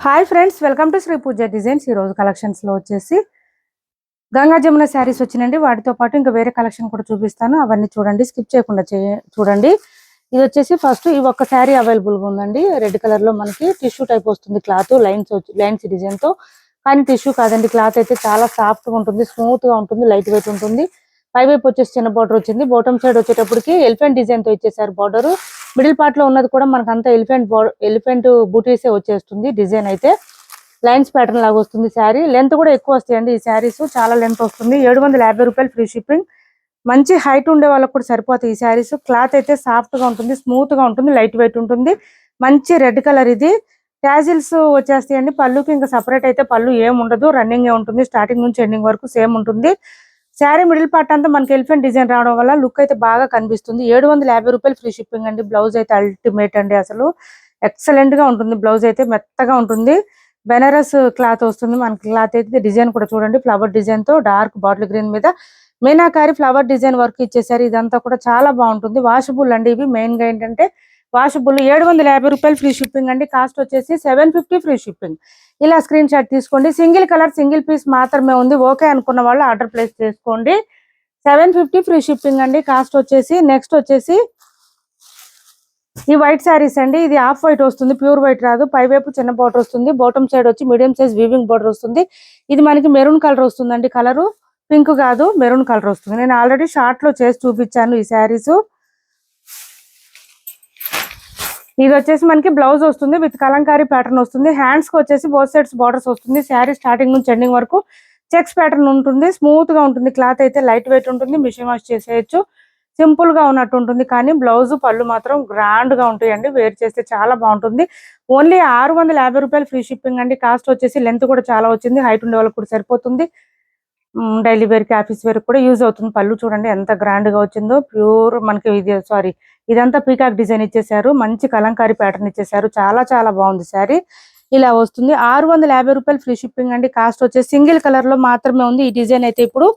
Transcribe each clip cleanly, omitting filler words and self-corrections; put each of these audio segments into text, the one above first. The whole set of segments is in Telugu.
Hi friends, welcome to Shri Pooja designs. ఈరోజు కలెక్షన్స్లో వచ్చేసి గంగా జమున శారీస్ వచ్చినండి. వాటితో పాటు ఇంకా వేరే కలెక్షన్ కూడా చూపిస్తాను. అవన్నీ చూడండి, స్కిప్ చేయకుండా చూడండి. ఇది వచ్చేసి ఫస్ట్ ఈ ఒక్క శారీ అవైలబుల్గా ఉందండి. రెడ్ కలర్లో మనకి టిష్యూ టైప్ వస్తుంది. క్లాత్ లైన్స్ డిజైన్తో, కానీ టిష్యూ కాదండి. క్లాత్ అయితే చాలా సాఫ్ట్గా ఉంటుంది, స్మూత్గా ఉంటుంది, లైట్ వెయిట్ ఉంటుంది. పైవైపు వచ్చేసి చిన్న బార్డర్ వచ్చింది. బాటమ్ సైడ్ వచ్చేటప్పటికి ఎలిఫెంట్ డిజైన్తో ఇచ్చేసారు బార్డర్. మిడిల్ పార్ట్ లో ఉన్నది కూడా మనకు అంతా ఎలిఫెంట్ బూటీసే వచ్చేస్తుంది. డిజైన్ అయితే లైన్స్ ప్యాటర్న్ లాగా వస్తుంది. శారీ లెంత్ కూడా ఎక్కువ వస్తాయండి. ఈ శారీస్ చాలా లెంత్ వస్తుంది. 750 రూపాయలు ఫ్రీ షిప్పింగ్. మంచి హైట్ ఉండే వాళ్ళకి కూడా సరిపోతాయి ఈ శారీస్. క్లాత్ అయితే సాఫ్ట్ గా ఉంటుంది, స్మూత్ గా ఉంటుంది, లైట్ వెయిట్ ఉంటుంది. మంచి రెడ్ కలర్ ఇది. ట్యాజిల్స్ వచ్చేస్తాయండి. పళ్ళుకి ఇంకా సపరేట్ అయితే పళ్ళు ఏం ఉండదు, రన్నింగ్ ఉంటుంది. స్టార్టింగ్ నుంచి ఎండింగ్ వరకు సేమ్ ఉంటుంది. శారీ మిడిల్ పార్ట్ అంతా మనకి ఎలిఫెంట్ డిజైన్ రావడం వల్ల లుక్ అయితే బాగా కనిపిస్తుంది. 750 రూపాయలు ఫ్రీ షిప్పింగ్ అండి. బ్లౌజ్ అయితే అల్టిమేట్ అండి, అసలు ఎక్సలెంట్ గా ఉంటుంది. బ్లౌజ్ అయితే మెత్తగా ఉంటుంది. బెనారస్ క్లాత్ వస్తుంది మనకి. క్లాత్ అయితే డిజైన్ కూడా చూడండి, ఫ్లవర్ డిజైన్ తో డార్క్ బాటిల్ గ్రీన్ మీద మీనాకారి ఫ్లవర్ డిజైన్ వర్క్ ఇచ్చేసారు. ఇదంతా కూడా చాలా బాగుంటుంది. వాషబుల్ అండి ఇవి. మెయిన్ గా ఏంటంటే వాషబుల్. 750 రూపాయలు ఫ్రీ షిప్పింగ్ అండి. కాస్ట్ వచ్చేసి 750 ఫ్రీ షిప్పింగ్. ఇలా స్క్రీన్ షాట్ తీసుకోండి. సింగిల్ కలర్ సింగిల్ పీస్ మాత్రమే ఉంది. ఓకే అనుకున్న వాళ్ళు ఆర్డర్ ప్లేస్ చేసుకోండి. 750 ఫ్రీ షిప్పింగ్ అండి. కాస్ట్ వచ్చేసి నెక్స్ట్ వచ్చేసి ఈ వైట్ శారీస్ అండి. ఇది హాఫ్ వైట్ వస్తుంది, ప్యూర్ వైట్ రాదు. పైవైపు చిన్న బార్డర్ వస్తుంది. బాటమ్ సైడ్ వచ్చి మీడియం సైజ్ వీవింగ్ బార్డర్ వస్తుంది. ఇది మనకి మెరూన్ కలర్ వస్తుందండి. కలరు పింక్ కాదు, మెరూన్ కలర్ వస్తుంది. నేను ఆల్రెడీ షార్ట్ లో చేసి చూపించాను ఈ శారీస్. ఇది వచ్చేసి మనకి బ్లౌజ్ వస్తుంది విత్ కలంకారీ ప్యాటర్న్ వస్తుంది. హ్యాండ్స్ కి వచ్చేసి బోత్ సైడ్స్ బార్డర్స్ వస్తుంది. శారీ స్టార్టింగ్ నుంచి ఎండింగ్ వరకు చెక్స్ ప్యాటర్న్ ఉంటుంది. స్మూత్ గా ఉంటుంది. క్లాత్ అయితే లైట్ వెయిట్ ఉంటుంది. మిషన్ వాష్ చేసేయచ్చు. సింపుల్ గా ఉన్నట్టు ఉంటుంది. కానీ బ్లౌజ్ పళ్ళు మాత్రం గ్రాండ్ గా ఉంటాయండి. వేర్ చేస్తే చాలా బాగుంటుంది. ఓన్లీ 650 రూపాయలు ఫ్రీ షిప్పింగ్ అండి. కాస్ట్ వచ్చేసి లెంత్ కూడా చాలా వచ్చింది. హైట్ ఉండే వాళ్ళకి కూడా సరిపోతుంది. డైలీ వేర్ కి ఆఫీస్ వేర్ కూడా యూజ్ అవుతుంది. పళ్ళు చూడండి ఎంత గ్రాండ్ గా వచ్చిందో. ప్యూర్ మనకి ఇదంతా పీకాక్ డిజైన్ ఇచ్చేసారు. మంచి కలంకారీ ప్యాటర్న్ ఇచ్చేసారు. చాలా చాలా బాగుంది శారీ. ఇలా వస్తుంది. 650 రూపాయలు ఫ్రీ షిప్పింగ్ అండి. కాస్ట్ వచ్చేసి సింగిల్ కలర్ లో మాత్రమే ఉంది ఈ డిజైన్ అయితే. ఇప్పుడు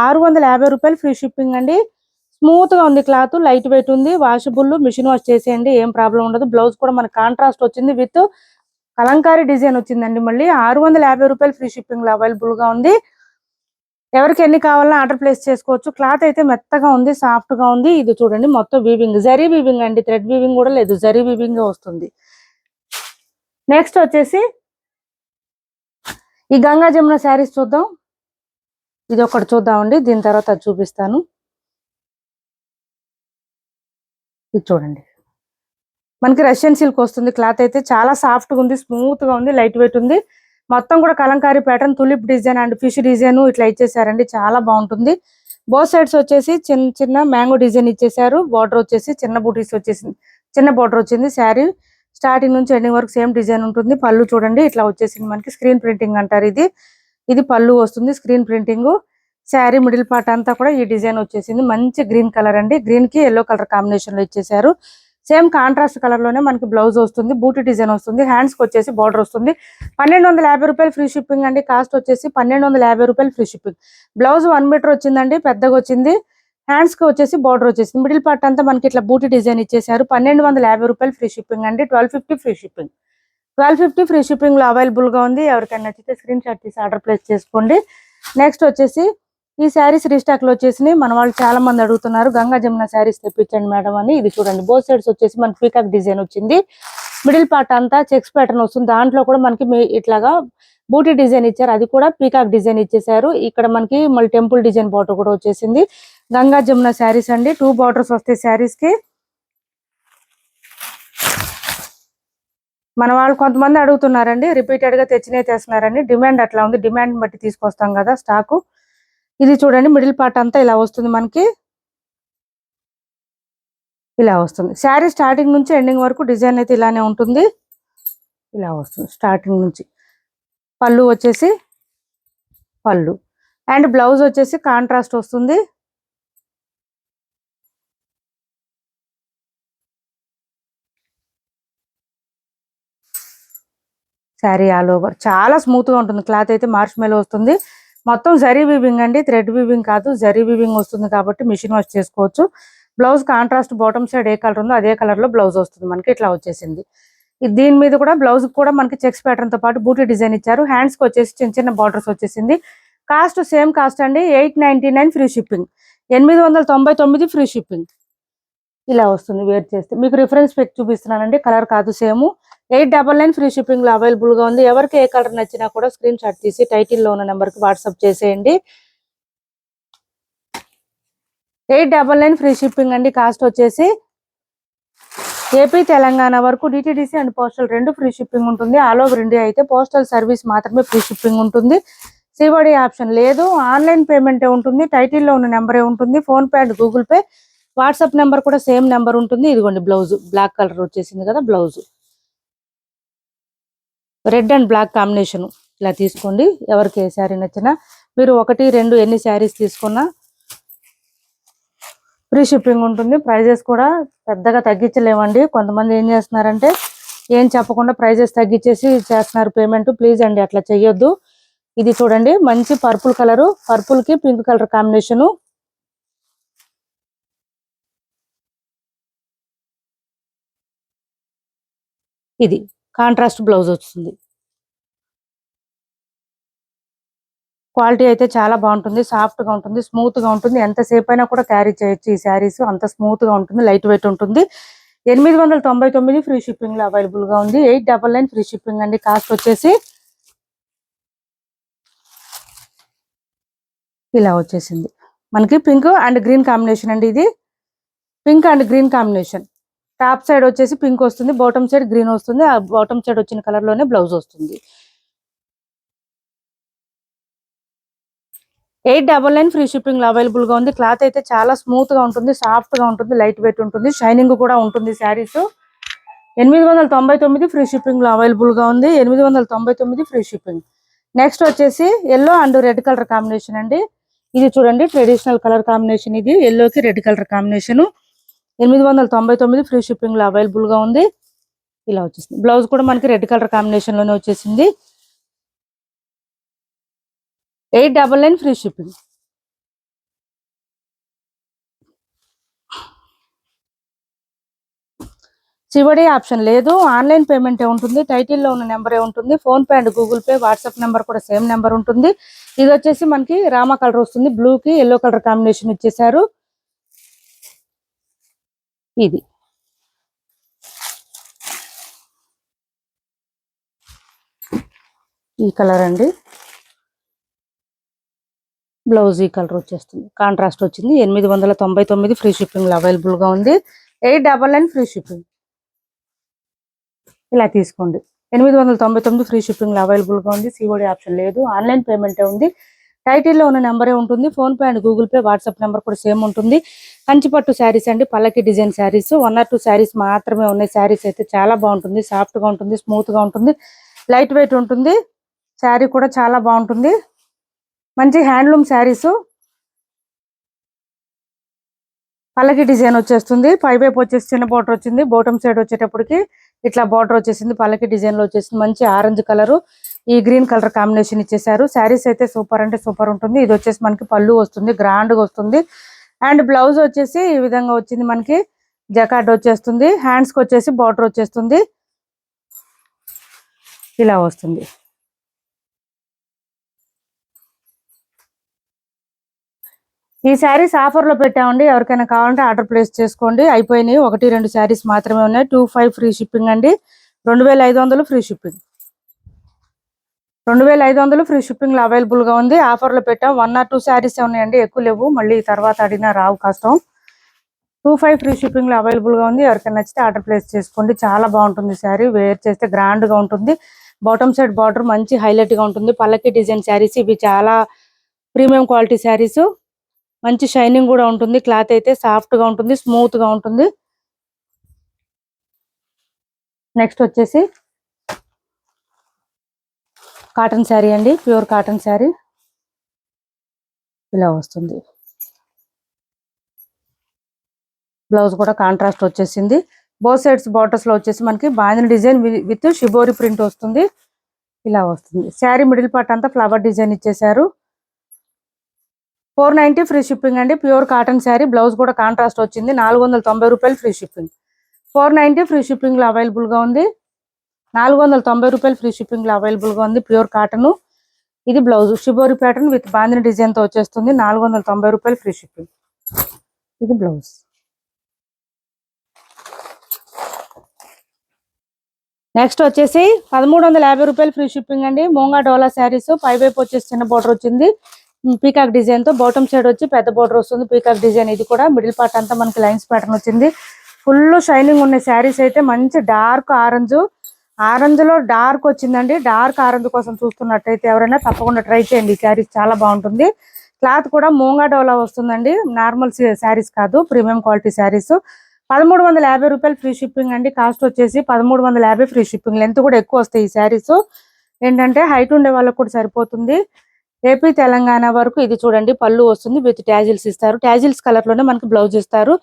650 రూపాయలు ఫ్రీ షిప్పింగ్ అండి. స్మూత్ గా ఉంది. క్లాత్ లైట్ వెయిట్ ఉంది. వాషబుల్. మిషన్ వాష్ చేసేయండి, ఏం ప్రాబ్లం ఉండదు. బ్లౌజ్ కూడా మనకి కాంట్రాస్ట్ వచ్చింది విత్ కలంకారీ డిజైన్ వచ్చిందండి. మళ్ళీ 650 రూపాయలు ఫ్రీ షిప్పింగ్ లో అవైలబుల్ గా ఉంది. ఎవరికి ఎన్ని కావాలన్నా ఆర్డర్ ప్లేస్ చేసుకోవచ్చు. క్లాత్ అయితే మెత్తగా ఉంది, సాఫ్ట్ గా ఉంది. ఇది చూడండి మొత్తం వీవింగ్, జరీ వీవింగ్ అండి. థ్రెడ్ వీవింగ్ కూడా లేదు, జరీ వీవింగ్ వస్తుంది. నెక్స్ట్ వచ్చేసి ఈ గంగా జమున శారీస్ చూద్దాం. ఇది ఒకటి చూద్దామండి, దీని తర్వాత అది చూపిస్తాను. ఇది చూడండి మనకి రష్యన్ సిల్క్ వస్తుంది. క్లాత్ అయితే చాలా సాఫ్ట్ గా ఉంది, స్మూత్ గా ఉంది, లైట్ వెయిట్ ఉంది. మొత్తం కూడా Kalamkari pattern, tulip design and fish design ఇట్లా ఇచ్చేసారండి. చాలా బాగుంటుంది. బోత్ సైడ్స్ వచ్చేసి చిన్న చిన్న మ్యాంగో డిజైన్ ఇచ్చేసారు. బార్డర్ వచ్చేసి చిన్న బూటీస్ వచ్చేసింది, చిన్న బార్డర్ వచ్చింది. శారీ స్టార్టింగ్ నుంచి ఎండింగ్ వరకు సేమ్ డిజైన్ ఉంటుంది. పళ్ళు చూడండి ఇట్లా వచ్చేసింది మనకి. స్క్రీన్ ప్రింటింగ్ అంటారు ఇది. ఇది పళ్ళు వస్తుంది, screen printing. Sari middle part అంతా కూడా ఈ డిజైన్ వచ్చేసింది. మంచి గ్రీన్ కలర్ అండి. గ్రీన్ కి ఎల్లో కలర్ కాంబినేషన్ లో ఇచ్చేసారు. సేమ్ కాంట్రాస్ట్ కలర్ లోనే మనకి బ్లౌజ్ వస్తుంది. బూటీ డిజైన్ వస్తుంది. హ్యాండ్స్ కి వచ్చేసి బార్డర్ వస్తుంది. 1250 రూపాయలు ఫ్రీ షిప్పింగ్ అండి. కాస్ట్ వచ్చేసి 1250 రూపాయలు ఫ్రీ షిప్పింగ్. బ్లౌజ్ 1 మీటర్ వచ్చిందండి, పెద్దగా వచ్చింది. హ్యాండ్స్ కి వచ్చేసి బార్డర్ వచ్చేసింది. మిడిల్ పార్ట్ అంతా మనకి ఇట్లా బూటీ డిజైన్ ఇచ్చేసారు. 1250 రూపాయలు ఫ్రీ షిప్పింగ్ అండి. 1250 ఫ్రీ షిప్పింగ్. 1250 ఫ్రీ షిప్పింగ్ లో అవైలబుల్ గా ఉంది. ఎవరికైనా నచ్చితే స్క్రీన్ షాట్ తీసి ఆర్డర్ ప్లేస్ చేసుకోండి. నెక్స్ట్ వచ్చేసి ఈ శారీస్ రీస్టాక్ లో వచ్చేసి మన వాళ్ళు చాలా మంది అడుగుతున్నారు, గంగా జమున శారీస్ తెప్పించండి మేడం అని. ఇది చూడండి బోత్ సైడ్స్ వచ్చేసి మనకి పీకాక్ డిజైన్ వచ్చింది. మిడిల్ పార్ట్ అంతా చెక్స్ ప్యాటర్న్ వస్తుంది. దాంట్లో కూడా మనకి ఇట్లాగా బూటీ డిజైన్ ఇచ్చారు. అది కూడా పీకాక్ డిజైన్ ఇచ్చేసారు. ఇక్కడ మనకి మళ్ళీ టెంపుల్ డిజైన్ బార్డర్ కూడా వచ్చేసింది. గంగా జమున శారీస్ అండి. 2 బార్డర్స్ వస్తాయి శారీస్ కి. మన వాళ్ళు కొంతమంది అడుగుతున్నారండి, రిపీటెడ్ గా తెస్తున్నారండి. డిమాండ్ అట్లా ఉంది, డిమాండ్ బట్టి తీసుకొస్తాం కదా స్టాకు. ఇది చూడండి మిడిల్ పార్ట్ అంతా ఇలా వస్తుంది మనకి. ఇలా వస్తుంది శారీ. స్టార్టింగ్ నుంచి ఎండింగ్ వరకు డిజైన్ అయితే ఇలానే ఉంటుంది. ఇలా వస్తుంది స్టార్టింగ్ నుంచి. పళ్ళు వచ్చేసి పళ్ళు అండ్ బ్లౌజ్ వచ్చేసి కాంట్రాస్ట్ వస్తుంది. శారీ ఆల్ ఓవర్ చాలా స్మూత్ గా ఉంటుంది. క్లాత్ అయితే మార్ష్మెలో వస్తుంది. మొత్తం జరీ వీవింగ్ అండి, థ్రెడ్ వీవింగ్ కాదు, జరీ వీవింగ్ వస్తుంది కాబట్టి మిషన్ వాష్ చేసుకోవచ్చు. బ్లౌజ్ కాంట్రాస్ట్ బాటమ్ సైడ్ ఏ కలర్ ఉందో అదే కలర్ లో బ్లౌజ్ వస్తుంది మనకి. ఇట్లా వచ్చేసింది. దీని మీద కూడా బ్లౌజ్ కూడా మనకి చెక్స్ ప్యాటర్న్ తో పాటు బూటీ డిజైన్ ఇచ్చారు. హ్యాండ్స్ కి వచ్చేసి చిన్న చిన్న బార్డర్స్ వచ్చేసింది. కాస్ట్ సేమ్ కాస్ట్ అండి, 899 ఫ్రీ షిప్పింగ్, 899 ఫ్రీ షిప్పింగ్. ఇలా వస్తుంది వేర్ చేస్తే. మీకు రిఫరెన్స్ పిక్ చూపిస్తున్నానండి, కలర్ కాదు సేమ్. 899 ఫ్రీ షిప్పింగ్ లో అవైలబుల్ గా ఉంది. ఎవరికి ఏ కలర్ నచ్చినా కూడా స్క్రీన్ షాట్ తీసి టైటిల్ లో ఉన్న నెంబర్ కి వాట్సాప్ చేసేయండి. 899 ఫ్రీ షిప్పింగ్ అండి. కాస్ట్ వచ్చేసి ఏపీ తెలంగాణ వరకు డిటిడిసి అండ్ పోస్టల్ రెండు ఫ్రీ షిప్పింగ్ ఉంటుంది. ఆల్ ఓవర్ ఇండియా అయితే పోస్టల్ సర్వీస్ మాత్రమే ఫ్రీ షిప్పింగ్ ఉంటుంది. సిఓడి ఆప్షన్ లేదు. ఆన్లైన్ పేమెంటే ఉంటుంది. టైటిల్లో ఉన్న నెంబరే ఉంటుంది. PhonePe and Google pay, WhatsApp number కూడా సేమ్ నెంబర్ ఉంటుంది. ఇదిగోండి బ్లౌజ్ బ్లాక్ కలర్ వచ్చేసింది కదా, blouse red and black combination. ఇలా తీసుకోండి. ఎవరికి ఏ శారీ నచ్చినా, మీరు 1, 2 ఎన్ని శారీస్ తీసుకున్నా ఫ్రీ షిప్పింగ్ ఉంటుంది. ప్రైజెస్ కూడా పెద్దగా తగ్గించలేమండి. కొంతమంది ఏం చేస్తున్నారంటే ఏం చెప్పకుండా ప్రైజెస్ తగ్గించేసి చేస్తున్నారు పేమెంట్. ప్లీజ్ అండి అట్లా చెయ్యొద్దు. ఇది చూడండి, మంచి పర్పుల్ కలరు, పర్పుల్ కి పింక్ కలర్ కాంబినేషను. ఇది కాంట్రాస్ట్ బ్లౌజ్ వస్తుంది. క్వాలిటీ అయితే చాలా బాగుంటుంది. సాఫ్ట్ గా ఉంటుంది, స్మూత్ గా ఉంటుంది. ఎంతసేపు అయినా కూడా క్యారీ చేయొచ్చు ఈ శారీస్. అంత స్మూత్ గా ఉంటుంది, లైట్ వెయిట్ ఉంటుంది. 899 ఫ్రీ షిప్పింగ్ లో అవైలబుల్ గా ఉంది. 899 ఫ్రీ షిప్పింగ్ అండి. కాస్ట్ వచ్చేసి ఇలా వచ్చేసింది. మనకి పింక్ అండ్ గ్రీన్ కాంబినేషన్ అండి. ఇది pink and green combination. Top side వచ్చేసి పింక్ వస్తుంది, బాటమ్ సైడ్ గ్రీన్ వస్తుంది. ఆ బాటమ్ సైడ్ వచ్చిన కలర్ లోనే బ్లౌజ్ వస్తుంది. 899 ఫ్రీ షిప్పింగ్ లో అవైలబుల్ గా ఉంది. క్లాత్ అయితే చాలా స్మూత్ గా ఉంటుంది, సాఫ్ట్ గా ఉంటుంది, లైట్ వెయిట్ ఉంటుంది, షైనింగ్ కూడా ఉంటుంది శారీస్. 899 ఫ్రీ షిప్పింగ్ లో అవైలబుల్ గా ఉంది. 899 ఫ్రీ షిప్పింగ్. నెక్స్ట్ వచ్చేసి yellow and red colour combination అండి. ఇది చూడండి, ట్రెడిషనల్ కలర్ కాంబినేషన్. ఇది ఎల్లోకి red colour combination. 899 free shipping లో అవైలబుల్ గా ఉంది. ఇలా వచ్చేసింది. బ్లౌజ్ కూడా మనకి రెడ్ కలర్ కాంబినేషన్ లోనే వచ్చేసింది. 899 ఫ్రీ షిప్పింగ్. సివడి ఆప్షన్ లేదు. ఆన్లైన్ పేమెంటే ఉంటుంది. టైటిల్లో ఉన్న నెంబరే ఉంటుంది. PhonePe and Google pay, WhatsApp number కూడా సేమ్ నెంబర్ ఉంటుంది. ఇది వచ్చేసి మనకి రామా కలర్ వస్తుంది. బ్లూ కి ఎల్లో కలర్ కాంబినేషన్ ఇచ్చేసారు. ఇది ఈ కలర్ అండి. బ్లౌజ్ ఈ కలర్ వచ్చేస్తుంది, కాంట్రాస్ట్ వచ్చింది. 899 ఫ్రీ షిప్పింగ్ లో అవైలబుల్ గా ఉంది. 899 ఫ్రీ షిప్పింగ్. ఇలా తీసుకోండి. 899 ఫ్రీ షిప్పింగ్ లో అవైలబుల్ గా ఉంది. సిఓడి ఆప్షన్ లేదు. ఆన్లైన్ పేమెంటే ఉంది. టైటిల్లో ఉన్న నెంబరే ఉంటుంది. PhonePe and Google pay, WhatsApp number కూడా సేమ్ ఉంటుంది. కంచిపట్టు శారీస్ అండి, పల్లకి డిజైన్ శారీస్. 1 or 2 శారీస్ మాత్రమే ఉన్నాయి. శారీస్ అయితే చాలా బాగుంటుంది, సాఫ్ట్ గా ఉంటుంది, స్మూత్ గా ఉంటుంది, లైట్ వెయిట్ ఉంటుంది. శారీ కూడా చాలా బాగుంటుంది. మంచి హ్యాండ్లూమ్ శారీస్. పల్లకి డిజైన్ వచ్చేస్తుంది. పైవైపు వచ్చేసి చిన్న బార్డర్ వచ్చింది. బాటమ్ సైడ్ వచ్చేటప్పటికి ఇట్లా బార్డర్ వచ్చేసింది. పల్లకి డిజైన్ లో వచ్చేసింది. మంచి ఆరెంజ్ కలర్, ఈ గ్రీన్ కలర్ కాంబినేషన్ ఇచ్చేసారు. శారీస్ అయితే సూపర్ అంటే సూపర్ ఉంటుంది. ఇది వచ్చేసి మనకి పళ్ళు వస్తుంది, గ్రాండ్ గా వస్తుంది. అండ్ బ్లౌజ్ వచ్చేసి ఈ విధంగా వచ్చింది. మనకి జకార్డ్ వచ్చేస్తుంది. హ్యాండ్స్ కి వచ్చేసి బార్డర్ వచ్చేస్తుంది. ఇలా వస్తుంది. ఈ శారీస్ ఆఫర్ లో పెట్టామండి. ఎవరికైనా కావాలంటే ఆర్డర్ ప్లేస్ చేసుకోండి. అయిపోయినాయి. 1, 2 శారీస్ మాత్రమే ఉన్నాయి. 25 ఫ్రీ షిప్పింగ్ అండి. 2500 ఫ్రీ షిప్పింగ్. 2500 ఫ్రీ షిప్పింగ్ లో అవైలబుల్ గా ఉంది. ఆఫర్ లో పెట్టాం. 1 or 2 శారీస్ ఉన్నాయండి, ఎక్కువ లేవు. మళ్ళీ తర్వాత అడిగినా రావు, కష్టం. 25 ఫ్రీ షిప్పింగ్ లో అవైలబుల్ గా ఉంది. ఎవరికైనా నచ్చితే ఆర్డర్ ప్లేస్ చేసుకోండి. చాలా బాగుంటుంది శారీ. వేర్ చేస్తే గ్రాండ్ గా ఉంటుంది. బాటమ్ సైడ్ బార్డర్ మంచి హైలైట్ గా ఉంటుంది. పల్లకి డిజైన్ శారీస్ ఇవి చాలా ప్రీమియం క్వాలిటీ శారీస్. మంచి షైనింగ్ కూడా ఉంటుంది. క్లాత్ అయితే సాఫ్ట్ గా ఉంటుంది, స్మూత్ గా ఉంటుంది. నెక్స్ట్ వచ్చేసి కాటన్ శారీ అండి, ప్యూర్ కాటన్ శారీ. ఇలా వస్తుంది. బ్లౌజ్ కూడా కాంట్రాస్ట్ వచ్చేసింది. బోత్ సైడ్స్ బార్డర్స్ లో వచ్చేసి మనకి bandhani design with shibori print వస్తుంది. ఇలా వస్తుంది. శారీ మిడిల్ పార్ట్ అంతా ఫ్లవర్ డిజైన్ ఇచ్చేసారు. 490 ఫ్రీ షిప్పింగ్ అండి. Pure cotton sari. బ్లౌజ్ కూడా కాంట్రాస్ట్ వచ్చింది. 490 రూపాయలు ఫ్రీ షిప్పింగ్. 490 ఫ్రీ షిప్పింగ్ లో అవైలబుల్ గా ఉంది. రూపాయలు ఫ్రీ షిప్పింగ్ లో అవైలబుల్ గా ఉంది. Pure cotton. ఇది blouse shibori pattern with bandhani design తో వచ్చేస్తుంది. 490 రూపాయలు ఫ్రీ షిప్పింగ్. ఇది బ్లౌజ్. నెక్స్ట్ వచ్చేసి 1350 రూపాయలు ఫ్రీ షిప్పింగ్ అండి. మోంగా డోలా శారీస్ పై వైపు వచ్చేసి చిన్న బోర్డర్ వచ్చింది పీకాక్ డిజైన్ తో. బాటమ్ సైడ్ వచ్చి పెద్ద బోర్డర్ వస్తుంది పీకాక్ డిజైన్. ఇది కూడా మిడిల్ పార్ట్ అంతా మనకి లైన్స్ ప్యాటర్న్ వచ్చింది. ఫుల్ షైనింగ్ ఉన్న శారీస్ అయితే మంచి డార్క్ ఆరెంజ్ లో డార్క్ వచ్చిందండి. డార్క్ ఆరెంజ్ కోసం చూస్తున్నట్టయితే ఎవరైనా తప్పకుండా ట్రై చేయండి. ఈ శారీస్ చాలా బాగుంటుంది. క్లాత్ కూడా మోంగా డోలా వస్తుందండి. నార్మల్ శారీస్ కాదు, ప్రీమియం క్వాలిటీ శారీస్. 1350 రూపాయలు ఫ్రీ షిప్పింగ్ అండి. కాస్ట్ వచ్చేసి 1350 ఫ్రీ షిప్పింగ్. లెంత్ కూడా ఎక్కువ వస్తాయి ఈ శారీస్. ఏంటంటే హైట్ ఉండే వాళ్ళకు కూడా సరిపోతుంది. ఏపీ తెలంగాణ వరకు ఇది చూడండి పళ్ళు వస్తుంది విత్ ట్యాజిల్స్ ఇస్తారు. ట్యాజిల్స్ కలర్ లోనే మనకి బ్లౌజ్ ఇస్తారు.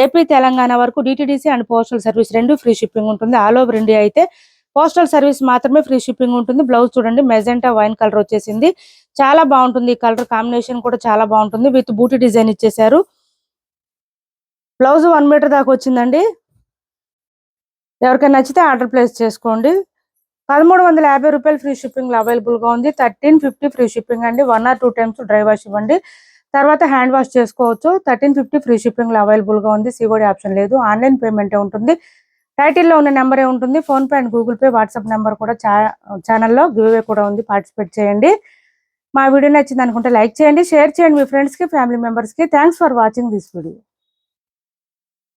ఏపీ తెలంగాణ వరకు డిటిడిసి అండ్ పోస్టల్ సర్వీస్ రెండు ఫ్రీ షిప్పింగ్ ఉంటుంది. ఆల్ ఓవర్ ఇండియా అయితే పోస్టల్ సర్వీస్ మాత్రమే ఫ్రీ షిప్పింగ్ ఉంటుంది. బ్లౌజ్ చూడండి మెజెంటా వైన్ కలర్ వచ్చేసింది. చాలా బాగుంటుంది. ఈ కలర్ కాంబినేషన్ కూడా చాలా బాగుంటుంది. విత్ బూటీ డిజైన్ ఇచ్చేసారు. బ్లౌజ్ 1 మీటర్ దాకా వచ్చిందండి. ఎవరికైనా నచ్చితే ఆర్డర్ ప్లేస్ చేసుకోండి. 1350 రూపాయలు ఫ్రీ షిప్పింగ్ లో అవైలబుల్ గా ఉంది. 1350 ఫ్రీ షిప్పింగ్ అండి. 1 or 2 టైమ్స్ డ్రై వాష్ ఇవ్వండి, తర్వాత హ్యాండ్ వాష్ చేసుకోవచ్చు. 1350 ఫ్రీ షిప్పింగ్ లో అవైలబుల్ గా ఉంది. సిఓడి ఆప్షన్ లేదు, ఆన్లైన్ పేమెంట్ ఉంటుంది. టైటిల్లో ఉన్న నెంబరే ఉంటుంది. PhonePe and Google pay WhatsApp number కూడా ఛానల్లో గివ్వే కూడా ఉంది. పార్టిసిపేట్ చేయండి. మా వీడియో నచ్చింది అనుకుంటే లైక్ చేయండి, షేర్ చేయండి మీ ఫ్రెండ్స్ కి, ఫ్యామిలీ మెంబర్స్ కి. Thanks for watching this video.